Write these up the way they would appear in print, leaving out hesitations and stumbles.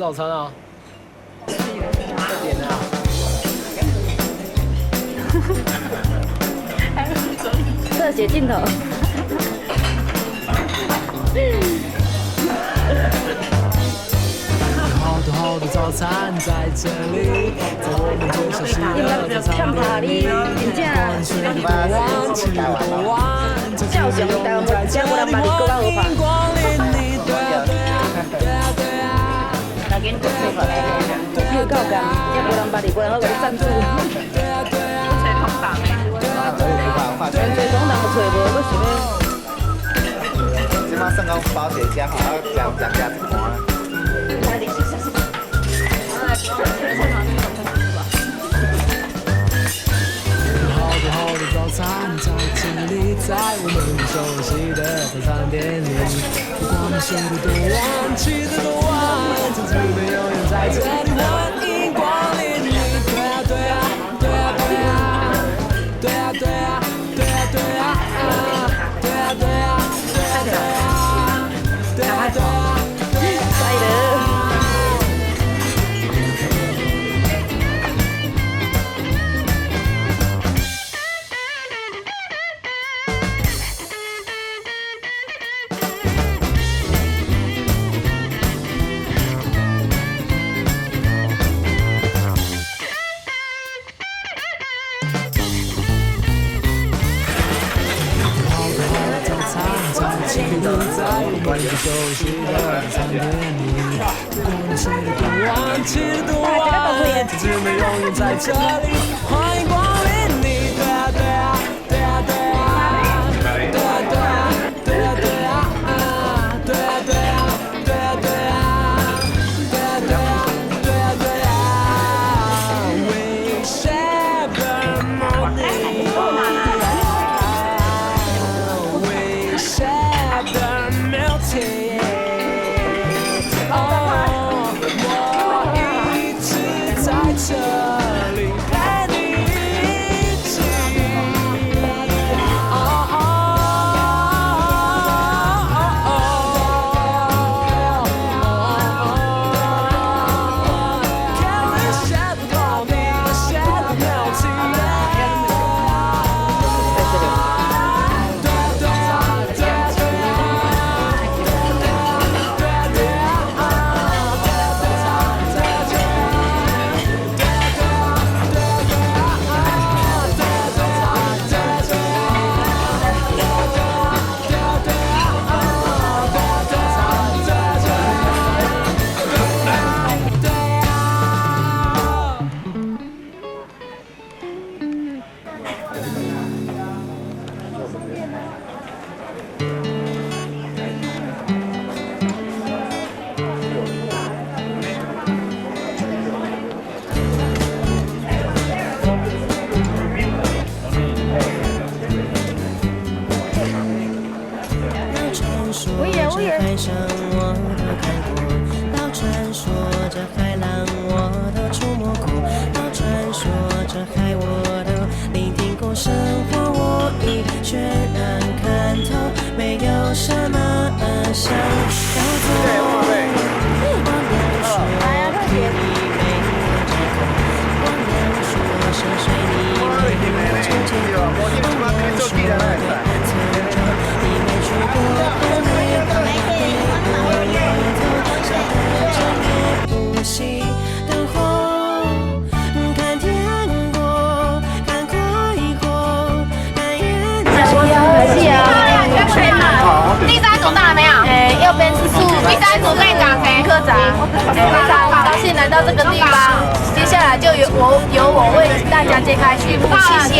早餐啊？快点啊！特写镜头。好的早餐在这里，在我们最熟悉的早餐店里。叫上台湾的加国人把你搁到何方？大家做做法，又够干，加国人把你过来好给你赞助。吹风档的，吹风档都吹无，我想要。即马算讲包一只，好加一盘。好的早餐在这里，在我们熟悉的早餐店里。不管你睡得多晚，起得多晚，自己们永远在这里，欢迎光临你。对啊对啊对啊对啊对啊对啊对啊对啊对啊对啊对啊对啊对啊。快乐。我们熟悉的餐厅里，不管你睡得多晚，起得多晚，自己们永远在这里，欢迎光临你。对啊对啊对啊对啊对啊对啊对啊对啊对啊对啊对啊对啊对啊对啊 We share the money. We share the melting. 我一直在这里陪你一起。Can we share the money? Share the melting. 我也。海上我都看过，老传说这海浪我都触摸过，老传说这海我都聆听过，生活我已全然看透，没有什么想要做。忘了说你没有借口，忘了说深水你没有成结果，忘了说对暗测中你没去过。不息灯火，看天国，看快活，看远第三组到了没有？右边是树。第三组队长谁？科长。非常高兴来到这个地方，接下来就由我为大家揭开序幕，谢谢。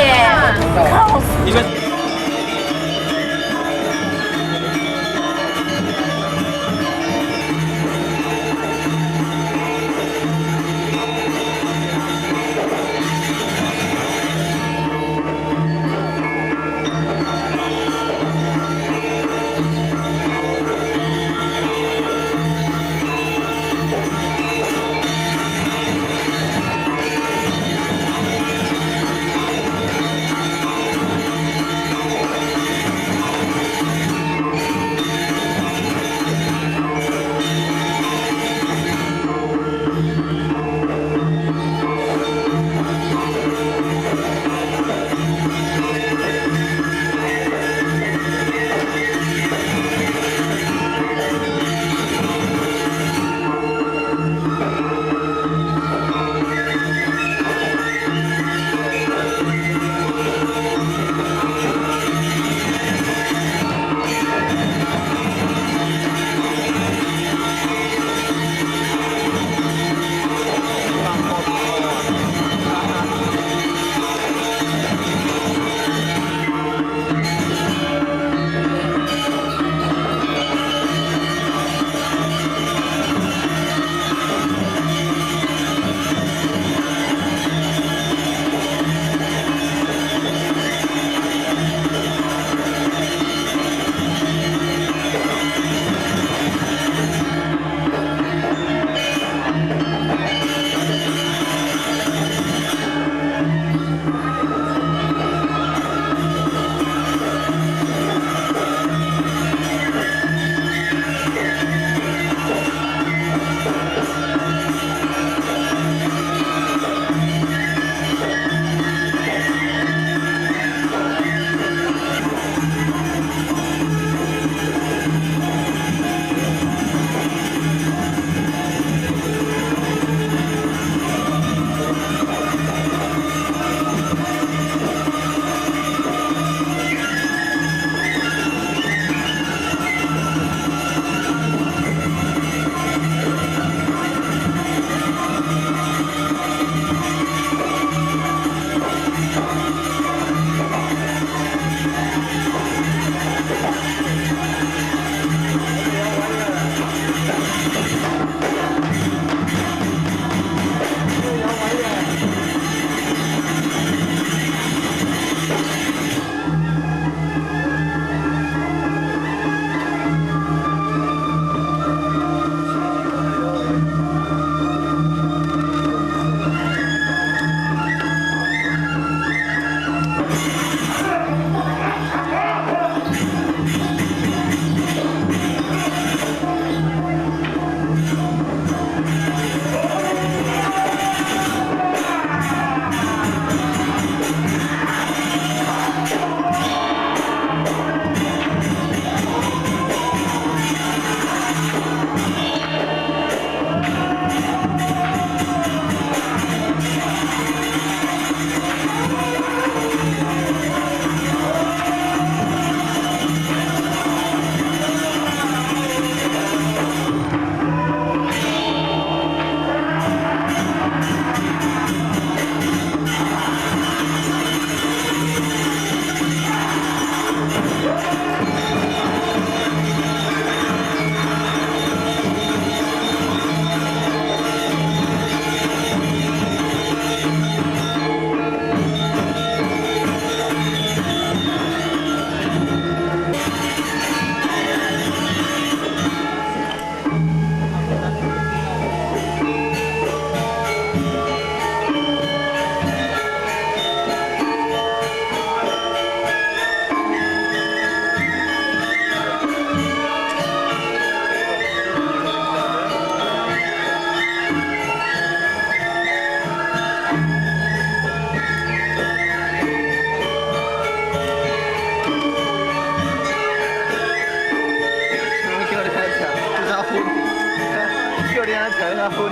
参加婚礼。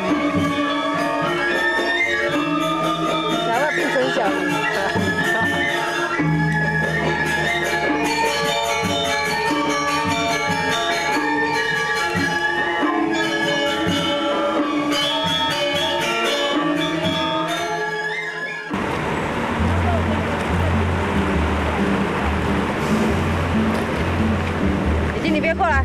然后变成小孩。你别过来。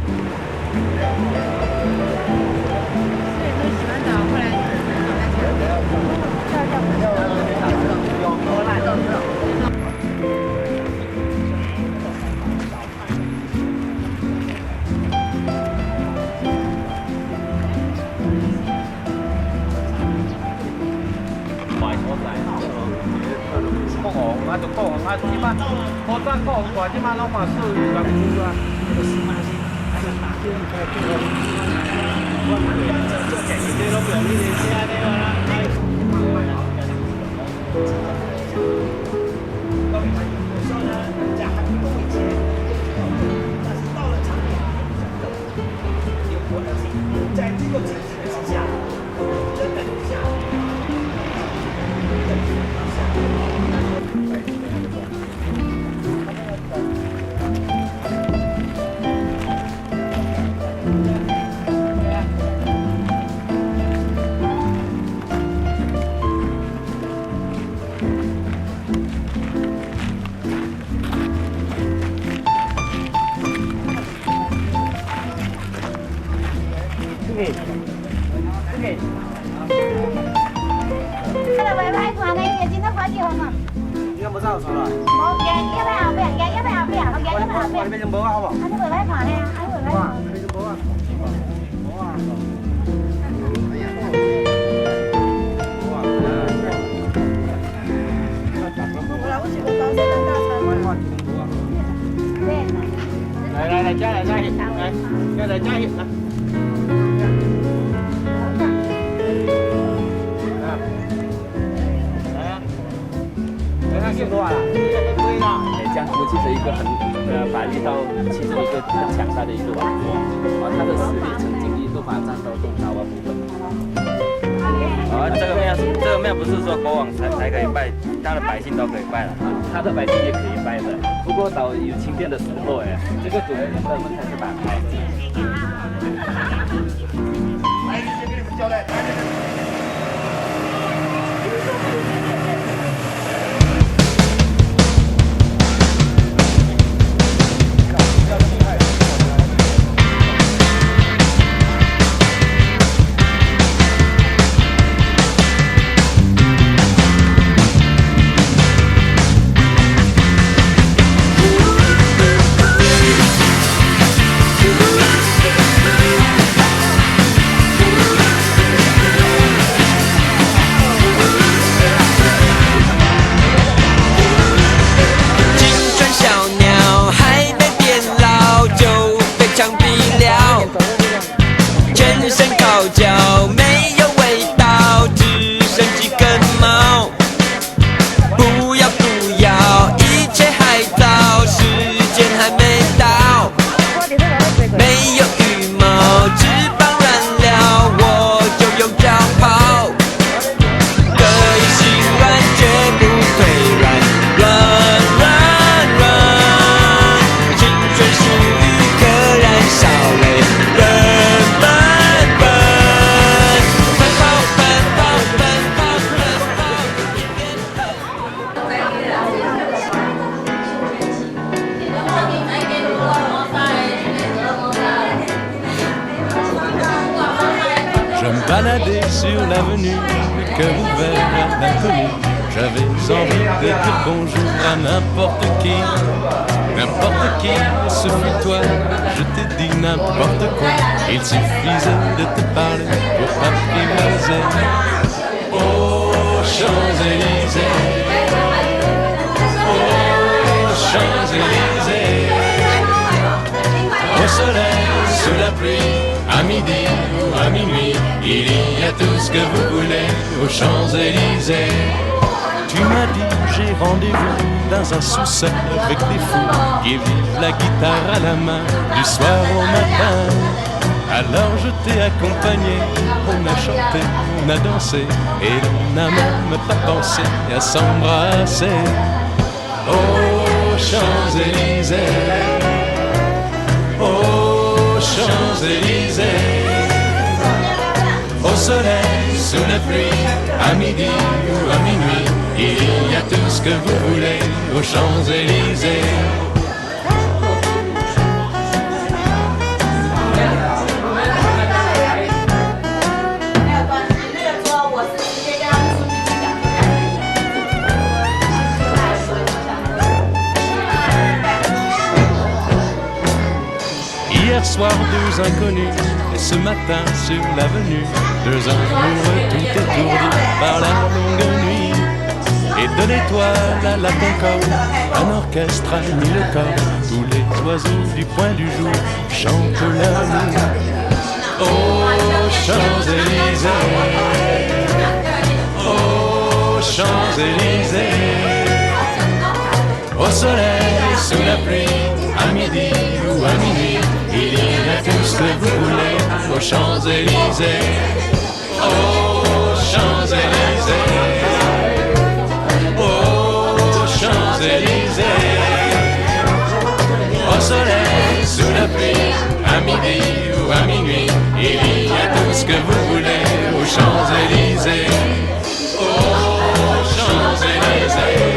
即摆火站国外即摆拢嘛属于人区啊。在这个前提之下，真的之下。cái bài bài của này thì chính nó khó chịu không ạ? Em có sao rồi? Một cái bài học biển, cái bài học biển, không cái bài học biển. Bên trong bố không ạ? Anh bài bài của này, anh bài bài. Bên trong bố à? Bố à? Này, trái hiện này. Cái này trái hiện này.江湖其实一个很把力道，其实一个很强大的一个网络，他的实力曾经一度把战斗东岛湾部分。这个庙不是说国王才可以拜，他的百姓都可以拜了，他的百姓也可以拜的。不过岛有清变的时候，这个主人的门才是打开。来，这边给你们交代。Baladé sur l'avenue, le cœur ouvert à l'inconnu. J'avais envie de dire bonjour à n'importe qui, ce fut toi, je t'ai dit n'importe quoi. Il suffisait de te parler pour apprivoiser. Oh, Champs-Élysées, oh, Champs-Élysées, au soleil, sous la pluie, à midi ou à minuit, il y a tout ce que vous voulez aux Champs-Élysées. Tu m'as dit j'ai rendez-vous dans un sous-sol avec des fous qui vivent la guitare à la main du soir au matin. Alors je t'ai accompagné, on a chanté, on a dansé, et on n'a même pas pensé à s'embrasser. Aux Champs-Élysées, aux Champs-Élysées, au soleil, sous la pluie, à midi ou à minuit, il y a tout ce que vous voulez aux Champs-Élysées. Hier soir, deux inconnus, et ce matin sur l'avenue, deux amoureux tout étourdis par la longue nuit. Et de l'étoile à la Concorde, un orchestre a mis le corps. Tous les oiseaux du point du jour chantent l'amour. Aux Champs-Élysées, aux Champs-Élysées, au soleil, sous la pluie, à midi ou à minuit, il y a tout ce que vous voulez aux Champs-Élysées, aux Champs-Élysées, aux Champs-Élysées, au soleil, sous la pluie, à midi ou à minuit, il y a tout ce que vous voulez aux Champs-Élysées, aux Champs-Élysées.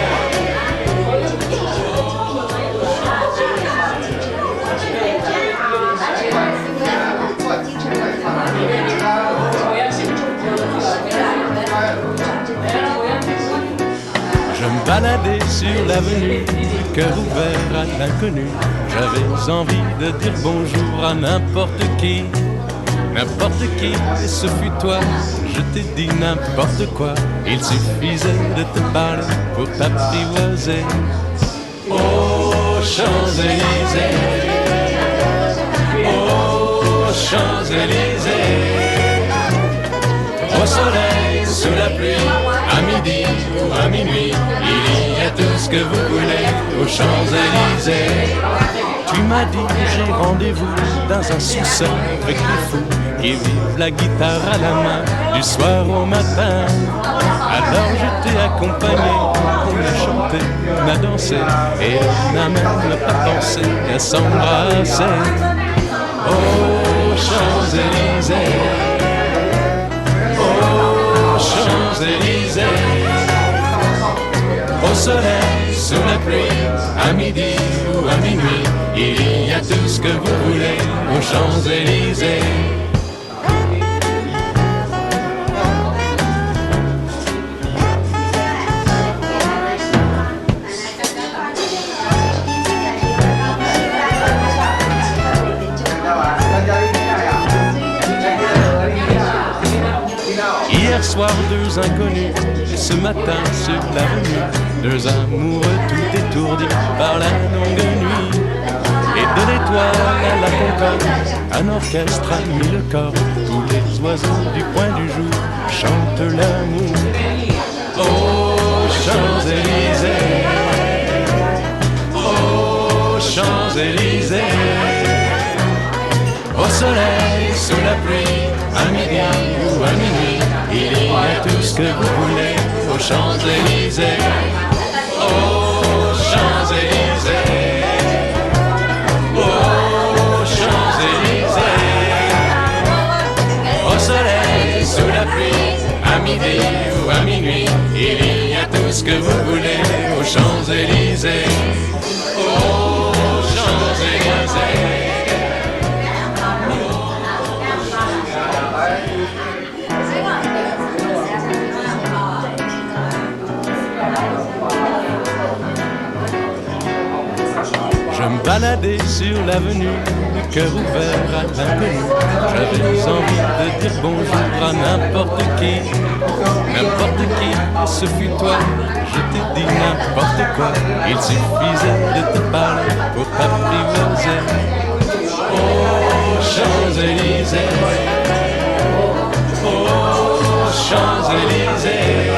Je me baladais sur l'avenue, le cœur ouvert à l'inconnu. J'avais envie de dire bonjour à n'importe qui, et ce fut toi. Je t'ai dit n'importe quoi, il suffisait de te parler pour t'apprivoiser. Aux Champs-Élysées, aux Champs-Élysées, au soleil, sous la pluie, à midi ou à minuit, il y a tout ce que vous voulez aux Champs-Élysées. Tu m'as dit j'ai rendez-vous dans un sous-sol avec les fous qui vivent la guitare à la main du soir au matin. Alors je t'ai accompagné, on a chanté, on a dansé et on n'a même pas pensé à s'embrasser. Aux Champs-Élysées, aux Champs-Élysées, au soleil, sous la pluie, à midi ou à minuit, il y a tout ce que vous voulez aux Champs-Élysées. Hier soir, deux inconnus, et ce matin sur l'avenue, deux amoureux tout étourdis par la longue nuit. Et de l'étoile à la Concorde, un orchestre a mis le corps. Tous les oiseaux du point du jour chantent l'amour. Aux Champs-Élysées, aux Champs-Élysées, au soleil, sous la pluie, à midi ou à minuit, il y a tout ce que vous voulez aux Champs-Élysées, aux Champs-Élysées, aux Champs-Élysées, au soleil, sous la pluie, à midi ou à minuit, il y a tout ce que vous voulez aux Champs-Élysées, aux Champs-Élysées. Je me baladais sur l'avenue, le cœur ouvert à l'inconnu. J'avais envie de dire bonjour à n'importe qui, ce fut toi. Je t'ai dit n'importe quoi, il suffisait de te parler pour t'apprivoiser. Aux Champs-Élysées, aux Champs-Élysées,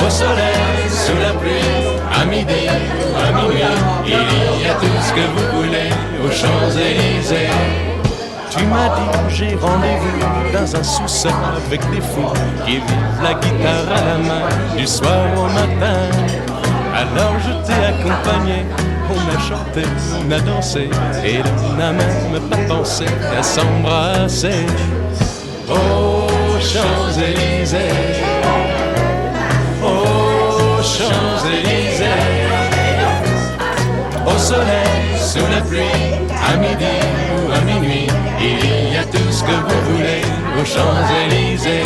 au soleil, sous la pluie, à midi ou à minuit, il y a tout ce que vous voulez aux Champs-Élysées, Tu m'as dit j'ai rendez-vous dans un sous-sol avec des fous qui vivent la guitare à la main du soir au matin. Alors je t'ai accompagné, on a chanté, on a dansé et l'on n'a même pas pensé à s'embrasser. Oh Champs-Élysées, oh Champs-Élysées, au soleil, sous la pluie, à midi ou à minuit, il y a tout ce que vous voulez aux Champs-Élysées.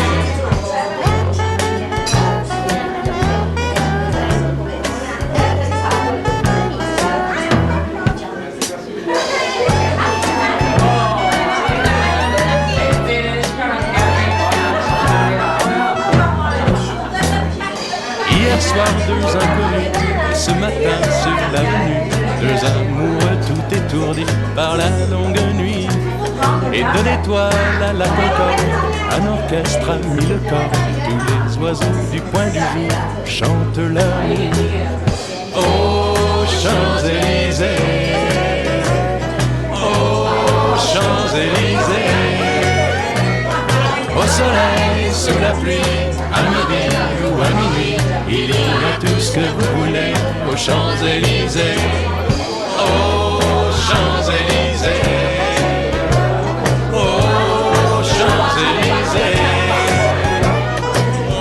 Hier soir, deux inconnus, ce matin sur l'avenue, deux amoureux tout étourdis par la longue nuit. Et de l'étoile à la concorde, un orchestre a mis le corps. Tous les oiseaux du point du jour chantent leur nuit. Oh Champs-Élysées, oh Champs-Élysées, au soleil, sous la pluie, à midi ou à minuit, il y a tout ce que vous voulez aux Champs-Élysées. Oh Champs-Élysées, oh Champs-Élysées,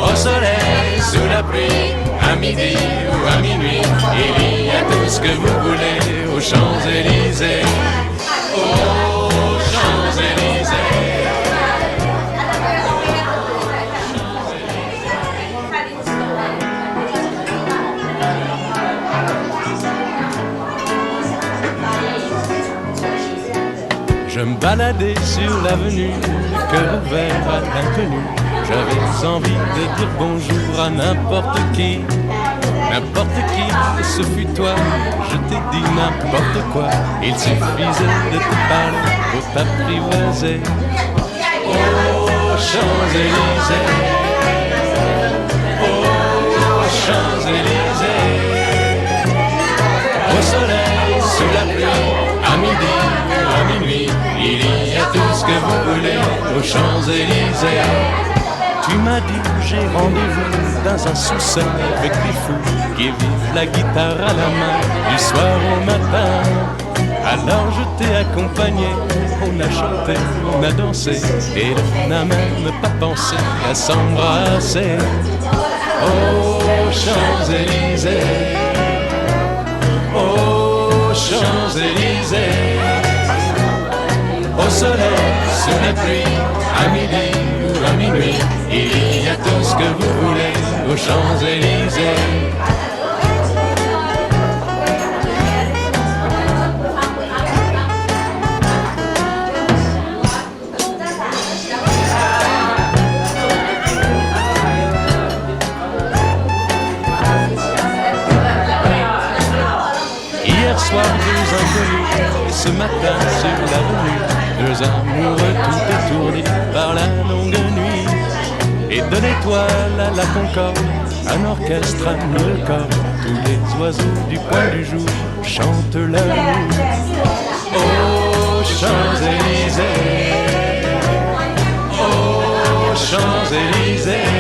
au soleil, sous la pluie, à midi ou à minuit, il y a tout ce que vous voulez aux Champs-Élysées. Oh Champs-Élysées. Je me baladais sur l'avenue, le cœur ouvert à l'inconnu. J'avais envie de dire bonjour à n'importe qui. N'importe qui, ce fut toi, je t'ai dit n'importe quoi. Il suffisait de te parler pour t'apprivoiser. Oh Champs-Élysées, oh Champs-Élysées, au soleil, sous la pluie, à midi ou à minuit, il y a tout ce que vous voulez aux Champs-Élysées. Tu m'as dit j'ai rendez-vous dans un sous-sol avec des fous qui vivent la guitare à la main du soir au matin. Alors je t'ai accompagné, on a chanté, on a dansé et on n'a même pas pensé à s'embrasser. Oh Champs-Élysées, oh Champs-Élysées, au soleil, sous la pluie, à midi ou à minuit, il y a tout ce que vous voulez aux Champs-Élysées. Hier soir, deux inconnus, ce matin sur l'avenue, deux amoureux tout étourdis par la longue nuit. Et de l'étoile à la concorde, un orchestre a mis le corps. Tous les oiseaux du point du jour chantent leur nuit. Oh Champs-Élysées, oh Champs-Élysées,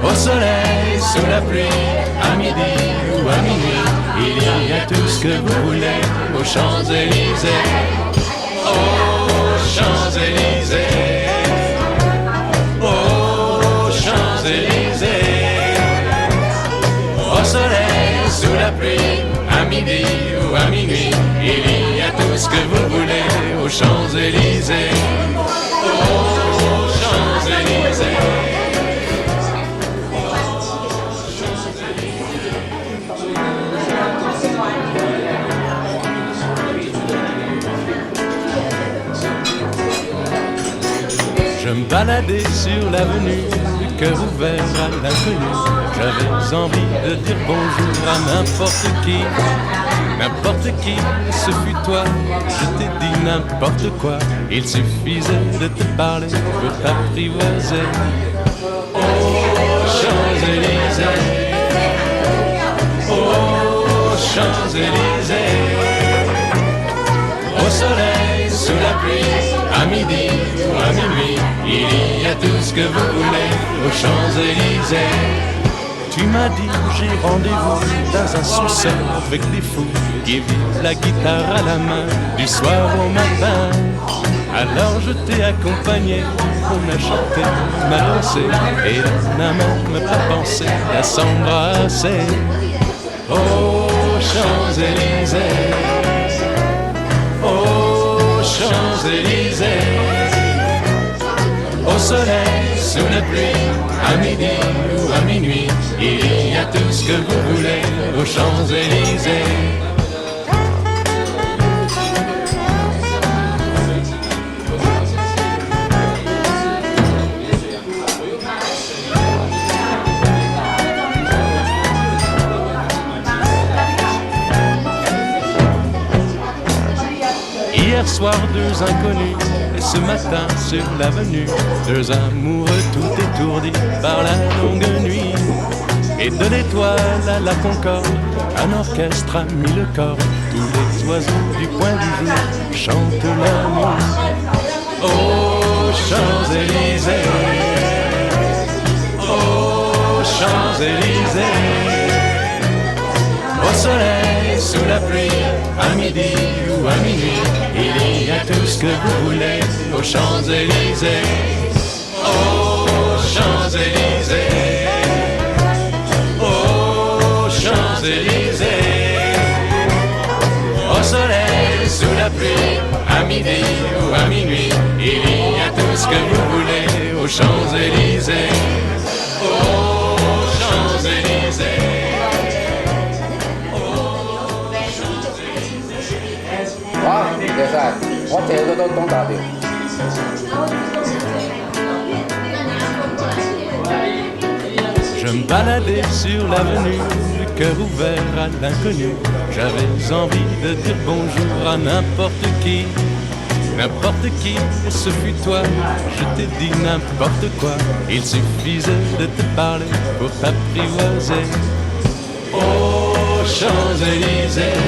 au soleil, sous la pluie, à midi ou à minuit, il y a tout ce que vous voulez aux Champs-Élysées. Oh Champs-Élysées, oh Champs-Élysées, au soleil, sous la pluie, à midi ou à minuit, il y a tout ce que vous voulez aux Champs-Élysées. Oh Champs-Élysées. Je me baladais sur l'avenue, le cœur ouvert à l'inconnu. J'avais envie de dire bonjour à n'importe qui. N'importe qui, ce fut toi, je t'ai dit n'importe quoi. Il suffisait de te parler pour t'apprivoiser. Oh Champs-Élysées, oh Champs-Élysées, au soleil, sous la pluie, à midi ou à minuit, il y a tout ce que vous voulez aux Champs-Élysées. Tu m'as dit j'ai rendez-vous dans un sous-sol avec des fous qui vivent la guitare à la main du soir au matin. Alors je t'ai accompagné, on a chanté, on a dansé et on n'a même pas pensé à s'embrasser. Aux Champs-Élysées, aux Champs-Élysées, au soleil, sous la pluie, à midi ou à minuit, il y a tout ce que vous voulez aux Champs-Élysées. Hier soir, deux inconnus, et ce matin sur l'avenue, deux amoureux tout étourdis par la longue nuit. Et de l'étoile à la Concorde, un orchestre a mis le corps. Tous les oiseaux du point du jour chantent l'amour. Aux Champs-Élysées, aux Champs-Élysées, au soleil, sous la pluie, à midi ou à minuit, il y a tout ce que vous voulez aux Champs-Élysées. Aux Champs-Élysées, aux Champs-Élysées, au soleil, sous la pluie, à midi ou à minuit, il y a tout ce que vous voulez aux Champs-Élysées. Aux Champs-Élysées. Je me baladais sur l'avenue, le cœur ouvert à l'inconnu. J'avais envie de dire bonjour à n'importe qui, et ce fut toi. Je t'ai dit n'importe quoi, il suffisait de te parler pour t'apprivoiser. Aux Champs-Élysées,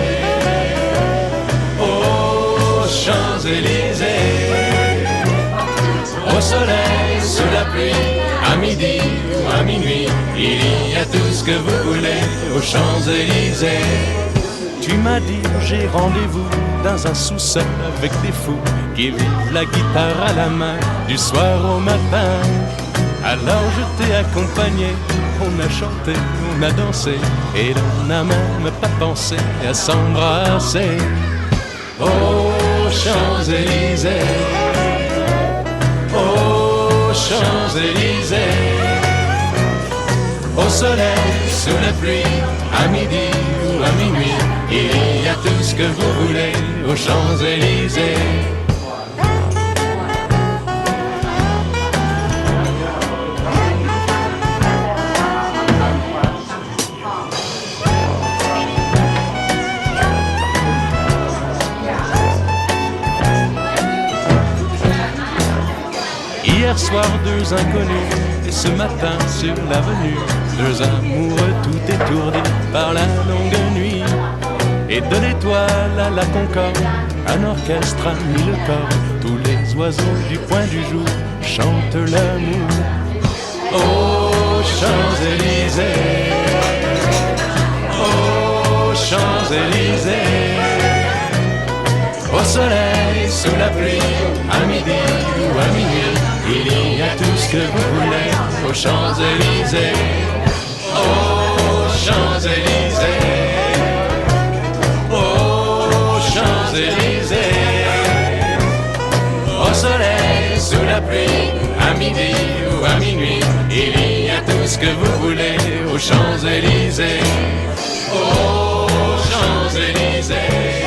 aux Champs-Élysées, au soleil, sous la pluie, à midi ou à minuit, il y a tout ce que vous voulez aux Champs-Élysées. Tu m'as dit j'ai rendez-vous dans un sous-sol avec des fous qui vivent la guitare à la main du soir au matin. Alors je t'ai accompagné, on a chanté, on a dansé et l'on n'a même pas pensé à s'embrasser. Aux Champs-Élysées, aux Champs-Élysées, au soleil, sous la pluie, à midi ou à minuit, il y a tout ce que vous voulez aux Champs-Élysées. Hier soir, deux inconnus, et ce matin sur l'avenue, deux amoureux tout étourdis par la longue nuit. Et de l'étoile à la Concorde, un orchestre a mis le corps. Tous les oiseaux du point du jour chantent l'amour. Aux Champs-Élysées, aux Champs-Élysées, au soleil, sous la pluie, à midi ou à minuit, il y a tout ce que vous voulez aux Champs-Élysées. Aux Champs-Élysées, aux Champs-Élysées, au soleil, sous la pluie, à midi ou à minuit, il y a tout ce que vous voulez aux Champs-Élysées. Aux Champs-Élysées.